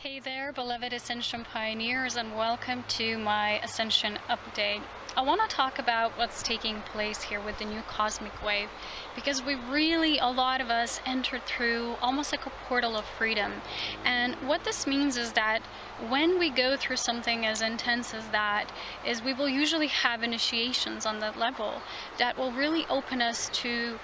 Hey there, beloved Ascension pioneers, and welcome to my Ascension update. I want to talk about what's taking place here with the new cosmic wave, because we really, a lot of us, entered through almost like a portal of freedom. And what this means is that when we go through something as intense as that, is we will usually have initiations on that level that will really open us to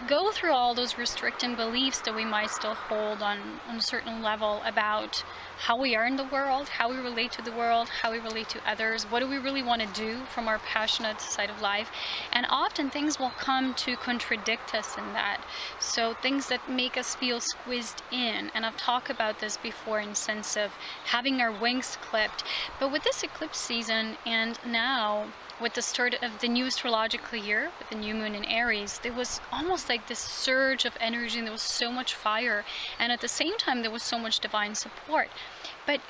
go through all those restricting beliefs that we might still hold on a certain level about how we are in the world, how we relate to the world, how we relate to others, what do we really want to do from our passionate side of life. And often things will come to contradict us in that. So things that make us feel squeezed in, and I've talked about this before in sense of having our wings clipped. But with this eclipse season, and now with the start of the new astrological year, with the new moon in Aries, there was almost like this surge of energy, and there was so much fire, and at the same time there was so much divine support. But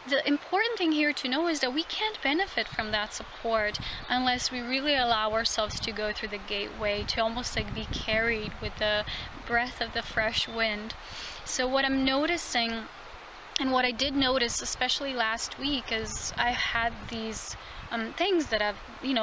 the important thing here to know is that we can't benefit from that support unless we really allow ourselves to go through the gateway, to almost like be carried with the breath of the fresh wind. So what I'm noticing, and what I did notice especially last week, is I had these things that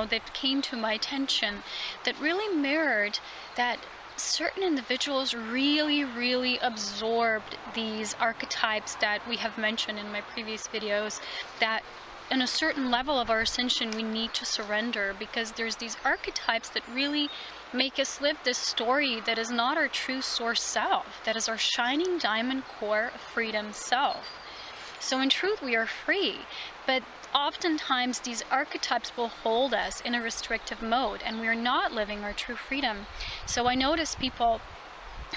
that came to my attention that really mirrored that certain individuals really absorbed these archetypes that we have mentioned in my previous videos, that in a certain level of our ascension we need to surrender, because there's these archetypes that really make us live this story that is not our true source self, that is our shining diamond core of freedom self. So in truth we are free, but oftentimes these archetypes will hold us in a restrictive mode, and we are not living our true freedom. So I notice people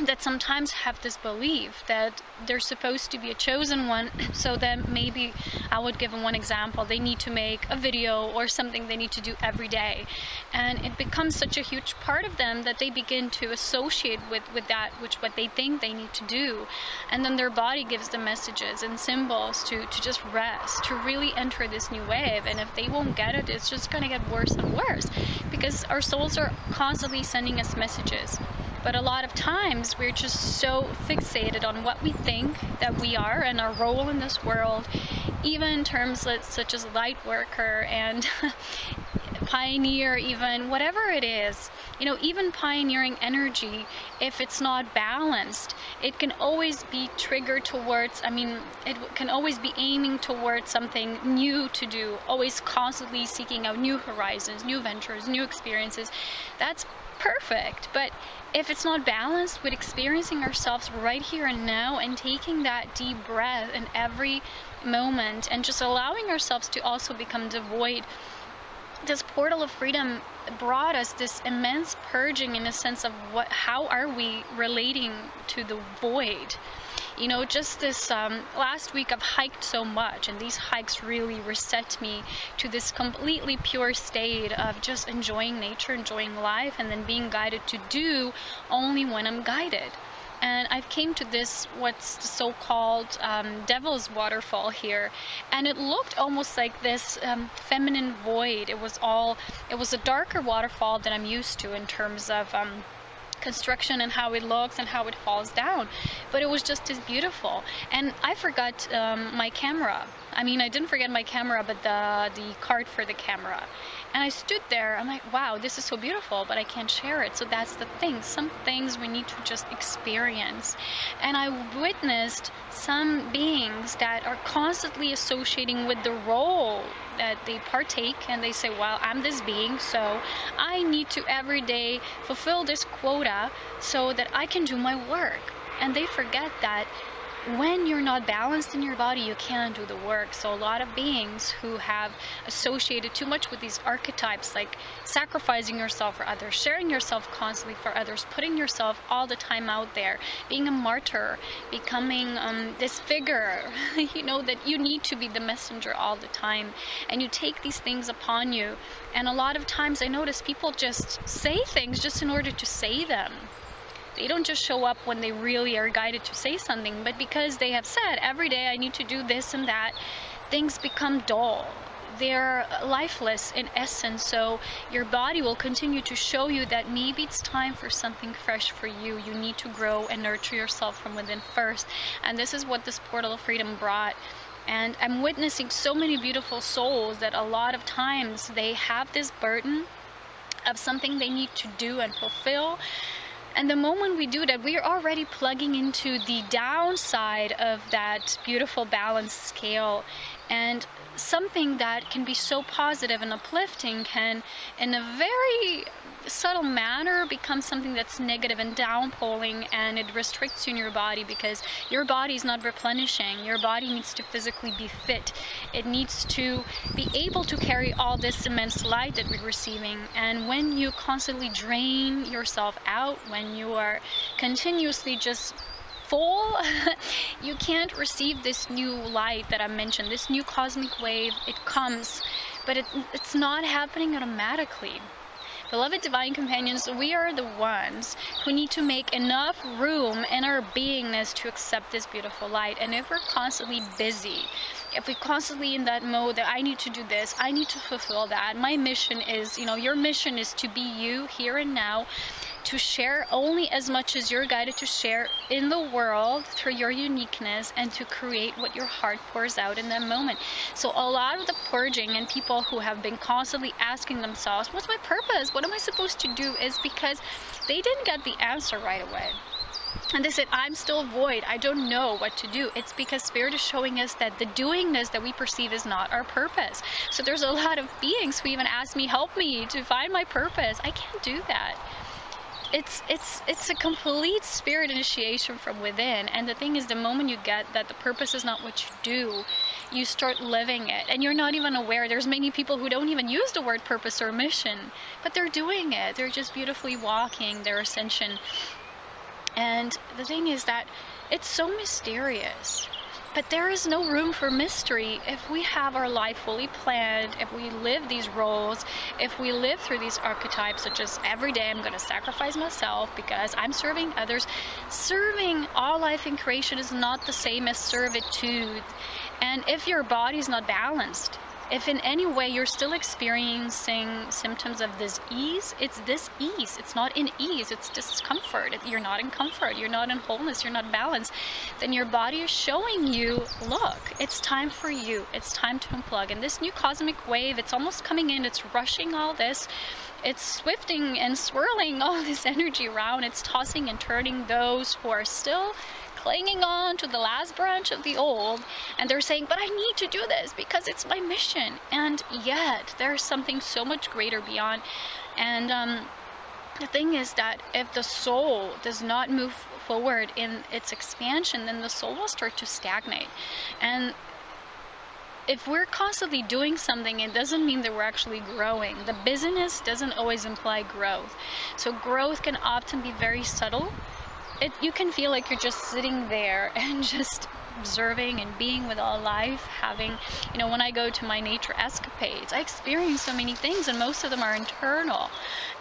that sometimes have this belief that they're supposed to be a chosen one, so then maybe I would give them one example. They need to make a video or something they need to do every day, and it becomes such a huge part of them that they begin to associate with that what they think they need to do, and then their body gives them messages and symbols to just rest, to really enter this new wave. And if they won't get it, it's just going to get worse and worse, because our souls are constantly sending us messages. But a lot of times we're just so fixated on what we think that we are and our role in this world, even in terms such as light worker and pioneer, even whatever it is. Even pioneering energy, if it's not balanced, it can always be triggered towards, it can always be aiming towards something new to do, always constantly seeking out new horizons, new ventures, new experiences. That's perfect. But if it's not balanced with experiencing ourselves right here and now, and taking that deep breath in every moment, and just allowing ourselves to also become devoid, this portal of freedom brought us this immense purging in a sense of how are we relating to the void. Just this last week I've hiked so much, and these hikes really reset me to this completely pure state of just enjoying nature, enjoying life, and then being guided to do only when I'm guided. And I've came to this, what's the so-called devil's waterfall here, and it looked almost like this feminine void. It was a darker waterfall than I'm used to in terms of construction and how it looks and how it falls down, but it was just as beautiful. And I forgot my camera. I didn't forget my camera, but the card for the camera. And I stood there, I'm like, wow, this is so beautiful, but I can't share it. So that's the thing. Some things we need to just experience. And I witnessed some beings that are constantly associating with the role that they partake, and they say, well, I'm this being, so I need to every day fulfill this quota so that I can do my work. And they forget that when you're not balanced in your body, you can't do the work. So a lot of beings who have associated too much with these archetypes, like sacrificing yourself for others, sharing yourself constantly for others, putting yourself all the time out there, being a martyr, becoming this figure, that you need to be the messenger all the time. And you take these things upon you. And a lot of times I notice people just say things just in order to say them. They don't just show up when they really are guided to say something, but because they have said every day I need to do this and that, things become dull. they're lifeless in essence. So your body will continue to show you that maybe it's time for something fresh for you. You need to grow and nurture yourself from within first. And this is what this portal of freedom brought. And I'm witnessing so many beautiful souls that a lot of times they have this burden of something they need to do and fulfill. And the moment we do that, we are already plugging into the downside of that beautiful balanced scale. And something that can be so positive and uplifting can, in a very subtle manner, become something that's negative and downpoling, and it restricts you in your body, because your body is not replenishing. Your body needs to physically be fit. It needs to be able to carry all this immense light that we're receiving. And when you constantly drain yourself out, when you are continuously just full, you can't receive this new light that I mentioned, this new cosmic wave. It comes, but it's not happening automatically. Beloved divine companions, we are the ones who need to make enough room in our beingness to accept this beautiful light. And if we're constantly busy, if we're constantly in that mode that I need to do this, I need to fulfill that, my mission is, your mission is to be you here and now, to share only as much as you're guided to share in the world through your uniqueness, and to create what your heart pours out in that moment. So a lot of the purging and people who have been constantly asking themselves, what's my purpose? What am I supposed to do? Is because they didn't get the answer right away. And they said, I'm still void. I don't know what to do. It's because Spirit is showing us that the doingness that we perceive is not our purpose. So there's a lot of beings who even ask me, help me to find my purpose. I can't do that. It's a complete spirit initiation from within. And the thing is, the moment you get that the purpose is not what you do, you start living it, and you're not even aware. There's many people who don't even use the word purpose or mission, but they're doing it. They're just beautifully walking their ascension. And the thing is that it's so mysterious. But there is no room for mystery if we have our life fully planned, if we live these roles, if we live through these archetypes, such as every day I'm going to sacrifice myself because I'm serving others. Serving all life in creation is not the same as servitude. And if your body is not balanced, if in any way you're still experiencing symptoms of dis-ease, it's dis-ease. It's not in ease, it's discomfort. You're not in comfort, you're not in wholeness, you're not balanced. Then your body is showing you, look, it's time for you. It's time to unplug. And this new cosmic wave, it's almost coming in, it's rushing all this. It's swifting and swirling all this energy around. It's tossing and turning those who are still clinging on to the last branch of the old, and they're saying, but I need to do this because it's my mission. And yet there's something so much greater beyond. And the thing is that if the soul does not move forward in its expansion, then the soul will start to stagnate. And if we're constantly doing something, it doesn't mean that we're actually growing. The busyness doesn't always imply growth. So growth can often be very subtle. You can feel like you're just sitting there and just observing and being with all life, having, when I go to my nature escapades, I experience so many things, and most of them are internal.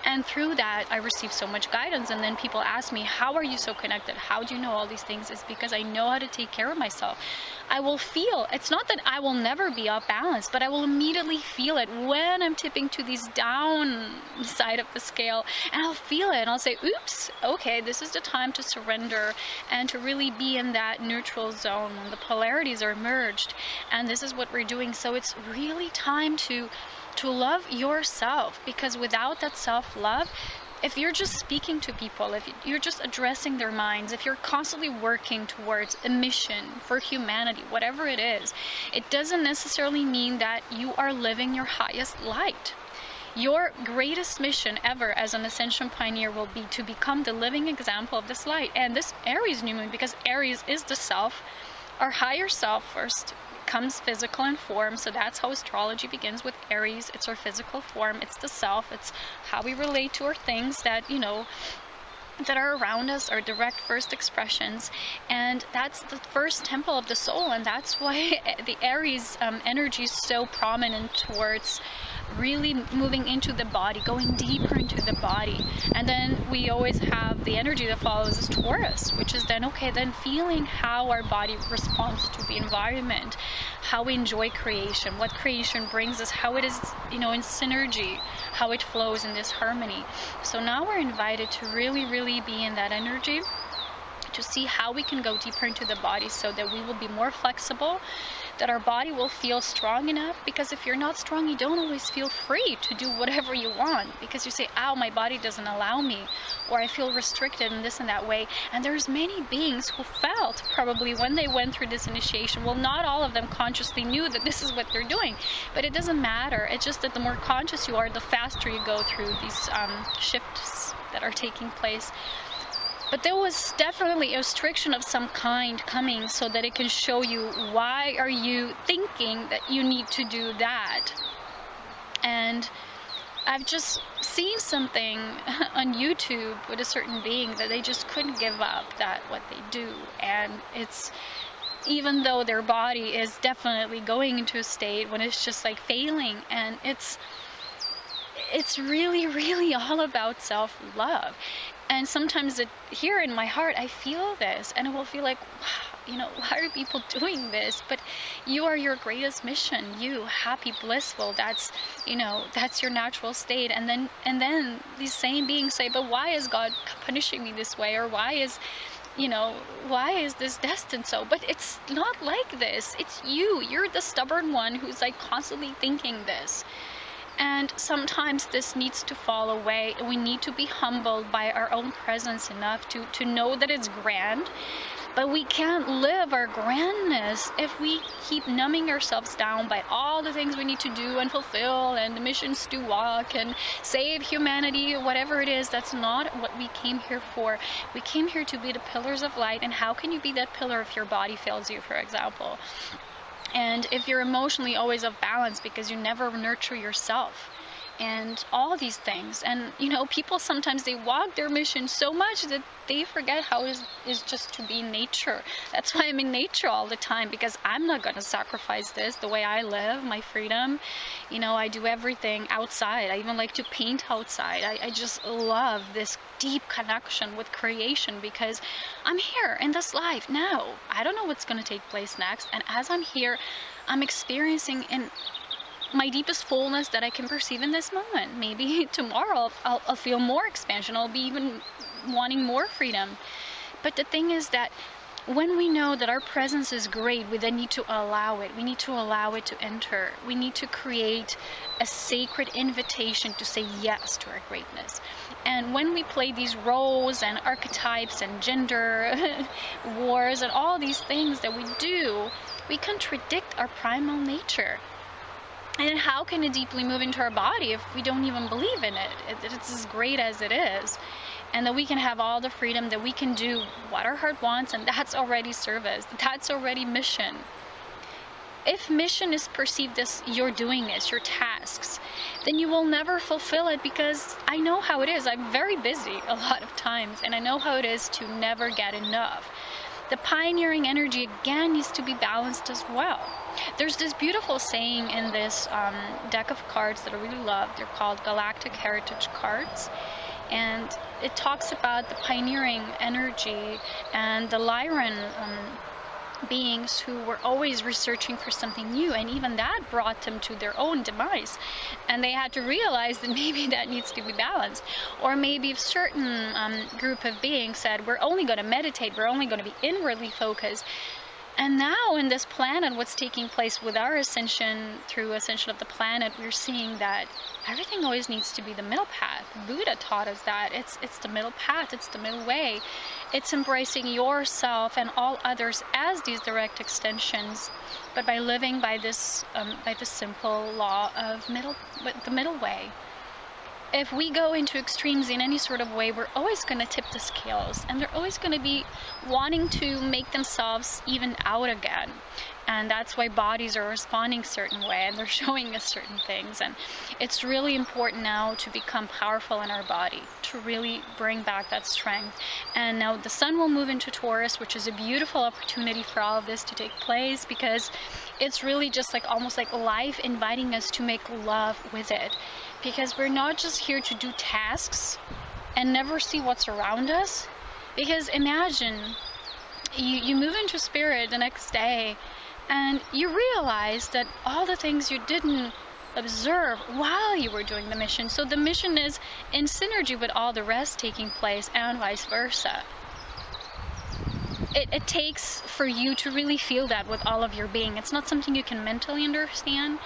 And through that, I receive so much guidance. And then people ask me, how are you so connected? How do you know all these things? It's because I know how to take care of myself. I will feel, it's not that I will never be off balance, but I will immediately feel it when I'm tipping to these down side of the scale, and I'll feel it and I'll say, oops, okay, this is the time to surrender and to really be in that neutral zone when the polarities are merged. And this is what we're doing. So it's really time to love yourself, because without that self-love, if you're just speaking to people, if you're just addressing their minds, if you're constantly working towards a mission for humanity, whatever it is, it doesn't necessarily mean that you are living your highest light. Your greatest mission ever as an Ascension Pioneer will be to become the living example of this light. And this Aries new moon, because Aries is the self, our higher self first, comes physical in form. So that's how astrology begins, with Aries. It's our physical form, it's the self, it's how we relate to our things that that are around us, our direct first expressions. And that's the first temple of the soul, and that's why the Aries energy is so prominent towards really moving into the body, going deeper into the body. And then we always have the energy that follows is Taurus, which is then, okay, then feeling how our body responds to the environment, how we enjoy creation, what creation brings us, how it is, in synergy, how it flows in this harmony. So now we're invited to really be in that energy, to see how we can go deeper into the body so that we will be more flexible, that our body will feel strong enough. Because if you're not strong, you don't always feel free to do whatever you want, because you say, ow, my body doesn't allow me, or I feel restricted in this and that way. And there's many beings who felt probably when they went through this initiation, well, not all of them consciously knew that this is what they're doing, but it doesn't matter. It's just that the more conscious you are, the faster you go through these shifts that are taking place. But there was definitely a restriction of some kind coming, so that it can show you, why are you thinking that you need to do that? And I've just seen something on YouTube with a certain being that they just couldn't give up that what they do. And it's, even though their body is definitely going into a state when it's just like failing, and it's really all about self-love. And sometimes here in my heart, I feel this, and I will feel like, wow, why are people doing this? But you are your greatest mission. You, happy, blissful, that's your natural state. And then these same beings say, but why is God punishing me this way? Or why is this destined so? But it's not like this. It's you. You're the stubborn one who's like constantly thinking this. And sometimes this needs to fall away. We need to be humbled by our own presence enough to know that it's grand. But we can't live our grandness if we keep numbing ourselves down by all the things we need to do and fulfill, and the missions to walk and save humanity, whatever it is. That's not what we came here for. We came here to be the pillars of light. And how can you be that pillar if your body fails you, for example? And if you're emotionally always off balance because you never nurture yourself, and all these things. And people sometimes, they walk their mission so much that they forget how it is just to be in nature. That's why I'm in nature all the time, because I'm not going to sacrifice this, the way I live, my freedom. I do everything outside. I even like to paint outside. I just love this deep connection with creation, because I'm here in this life now. I don't know what's going to take place next. And as I'm here, I'm experiencing in my deepest fullness that I can perceive in this moment. Maybe tomorrow I'll feel more expansion. I'll be even wanting more freedom. But the thing is that when we know that our presence is great, we then need to allow it. We need to allow it to enter. We need to create a sacred invitation to say yes to our greatness. And when we play these roles and archetypes and gender wars and all these things that we do, we contradict our primal nature. And how can it deeply move into our body if we don't even believe in it? It's as great as it is. And that we can have all the freedom, that we can do what our heart wants, and that's already service. That's already mission. If mission is perceived as you're doing this, your tasks, then you will never fulfill it, because I know how it is. I'm very busy a lot of times, and I know how it is to never get enough. The pioneering energy, again, needs to be balanced as well. There's this beautiful saying in this deck of cards that I really love. They're called Galactic Heritage cards. And it talks about the pioneering energy and the Lyran beings who were always researching for something new, and even that brought them to their own demise. And they had to realize that maybe that needs to be balanced. Or maybe a certain group of beings said, we're only going to meditate, we're only going to be inwardly focused. And now in this planet, what's taking place with our ascension, through ascension of the planet, we're seeing that everything always needs to be the middle path. Buddha taught us that. It's the middle path, it's the middle way. It's embracing yourself and all others as these direct extensions, but by living by this simple law of the middle way. If we go into extremes in any sort of way, we're always going to tip the scales, and they're always going to be wanting to make themselves even out again. And that's why bodies are responding a certain way, and they're showing us certain things. And it's really important now to become powerful in our body, to really bring back that strength. And now the sun will move into Taurus, which is a beautiful opportunity for all of this to take place, because it's really just like almost like life inviting us to make love with it, because we're not just here to do tasks and never see what's around us. Because imagine you move into spirit the next day and you realize that all the things you didn't observe while you were doing the mission. So the mission is in synergy with all the rest taking place, and vice versa. It takes for you to really feel that with all of your being. It's not something you can mentally understand.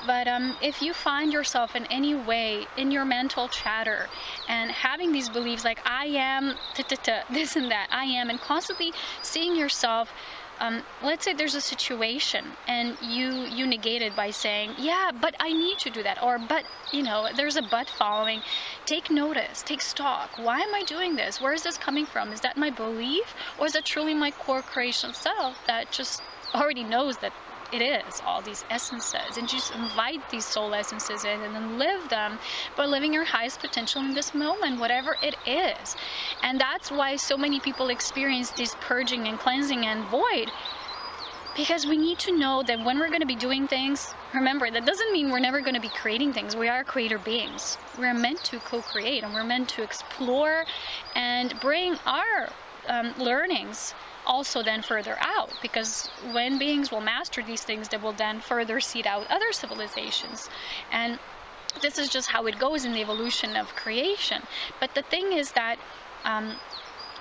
But if you find yourself in any way in your mental chatter and having these beliefs like I am this and that, I am, and constantly seeing yourself, let's say there's a situation and you negate it by saying, yeah, but I need to do that, or but, you know, there's a but following. Take notice, take stock. Why am I doing this? Where is this coming from? Is that my belief, or is it truly my core creation self that just already knows that it is all these essences, and just invite these soul essences in and then live them by living your highest potential in this moment, whatever it is. And that's why so many people experience this purging and cleansing and void, because we need to know that when we're going to be doing things, remember, that doesn't mean we're never going to be creating things. We are creator beings. We're meant to co-create, and we're meant to explore and bring our learnings also then further out, because when beings will master these things, they will then further seed out other civilizations. And this is just how it goes in the evolution of creation. But the thing is that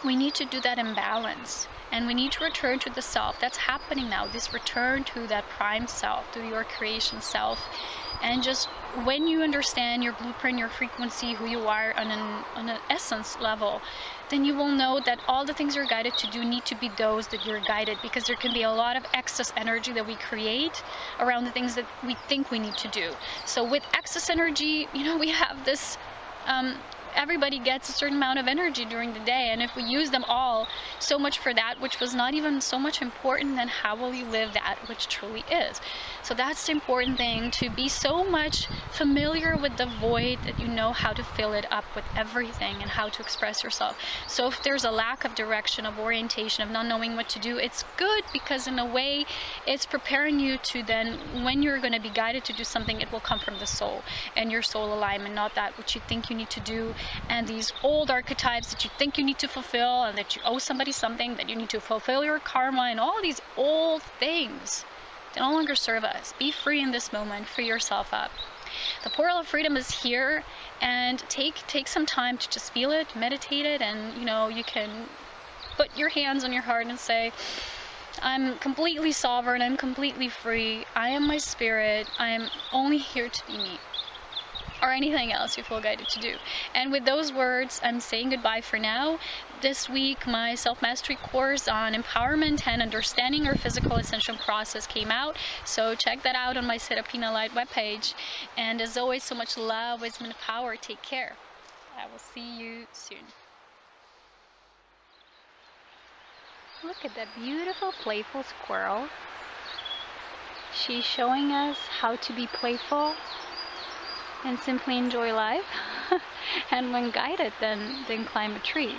we need to do that in balance, and we need to return to the self. That's happening now, this return to that prime self, to your creation self. And just when you understand your blueprint, your frequency, who you are on an essence level, then you will know that all the things you're guided to do need to be those that you're guided, because there can be a lot of excess energy that we create around the things that we think we need to do. So with excess energy, you know, we have this, everybody gets a certain amount of energy during the day, and if we use them all so much for that which was not even so much important, then how will you live that which truly is? So that's the important thing, to be so much familiar with the void that you know how to fill it up with everything and how to express yourself. So if there's a lack of direction, of orientation, of not knowing what to do, it's good, because in a way it's preparing you to then, when you're going to be guided to do something, it will come from the soul and your soul alignment, not that which you think you need to do, and these old archetypes that you think you need to fulfill, and that you owe somebody something, that you need to fulfill your karma, and all these old things. They no longer serve us. Be free in this moment. Free yourself up. The portal of freedom is here, and take some time to just feel it, meditate it, and you know, you can put your hands on your heart and say, I'm completely sovereign, I'm completely free, I am my spirit, I am only here to be me. Or anything else you feel guided to do. And with those words, I'm saying goodbye for now. This week, my self-mastery course on empowerment and understanding our physical ascension process came out. So check that out on my Serapina Light webpage. And as always, so much love, wisdom, and power. Take care. I will see you soon. Look at that beautiful, playful squirrel. She's showing us how to be playful and simply enjoy life. And when guided, then climb a tree.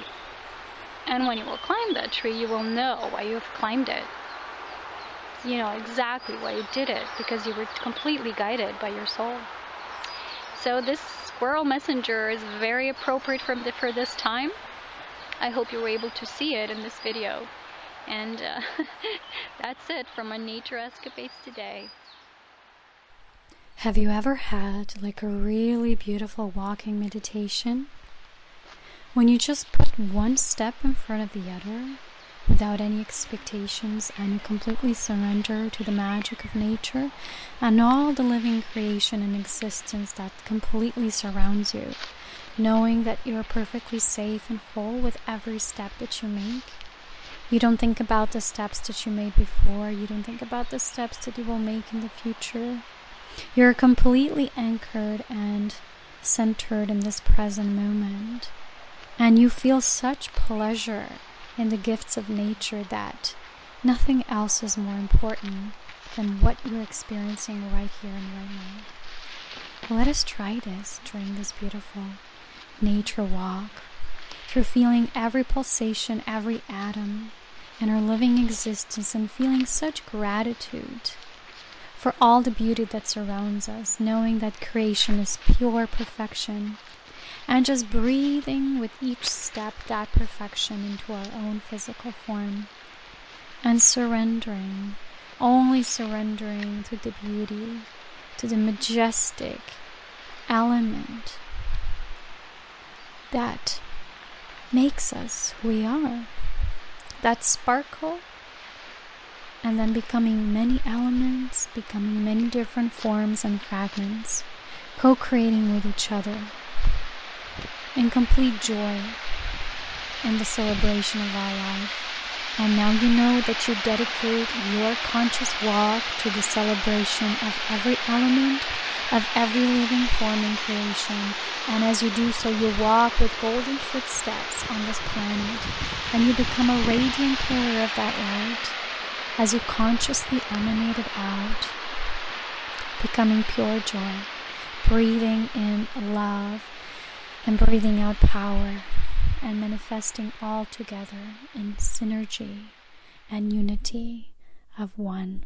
And when you will climb that tree, you will know why you have climbed it. You know exactly why you did it, because you were completely guided by your soul. So this squirrel messenger is very appropriate for this time. I hope you were able to see it in this video. And that's it from my nature escapades today. Have you ever had like a really beautiful walking meditation? When you just put one step in front of the other without any expectations, and you completely surrender to the magic of nature and all the living creation and existence that completely surrounds you, knowing that you're perfectly safe and whole with every step that you make. You don't think about the steps that you made before, you don't think about the steps that you will make in the future. You're completely anchored and centered in this present moment, and you feel such pleasure in the gifts of nature that nothing else is more important than what you're experiencing right here and right now. Let us try this during this beautiful nature walk, through feeling every pulsation, every atom in our living existence, and feeling such gratitude for all the beauty that surrounds us, knowing that creation is pure perfection, and just breathing with each step that perfection into our own physical form, and surrendering, only surrendering to the beauty, to the majestic element that makes us who we are, that sparkle, and then becoming many elements, becoming many different forms and fragments, co-creating with each other in complete joy in the celebration of our life. And now you know that you dedicate your conscious walk to the celebration of every element, of every living form in creation. And as you do so, you walk with golden footsteps on this planet, and you become a radiant pillar of that light as you consciously emanate it out, becoming pure joy, breathing in love and breathing out power, and manifesting all together in synergy and unity of one.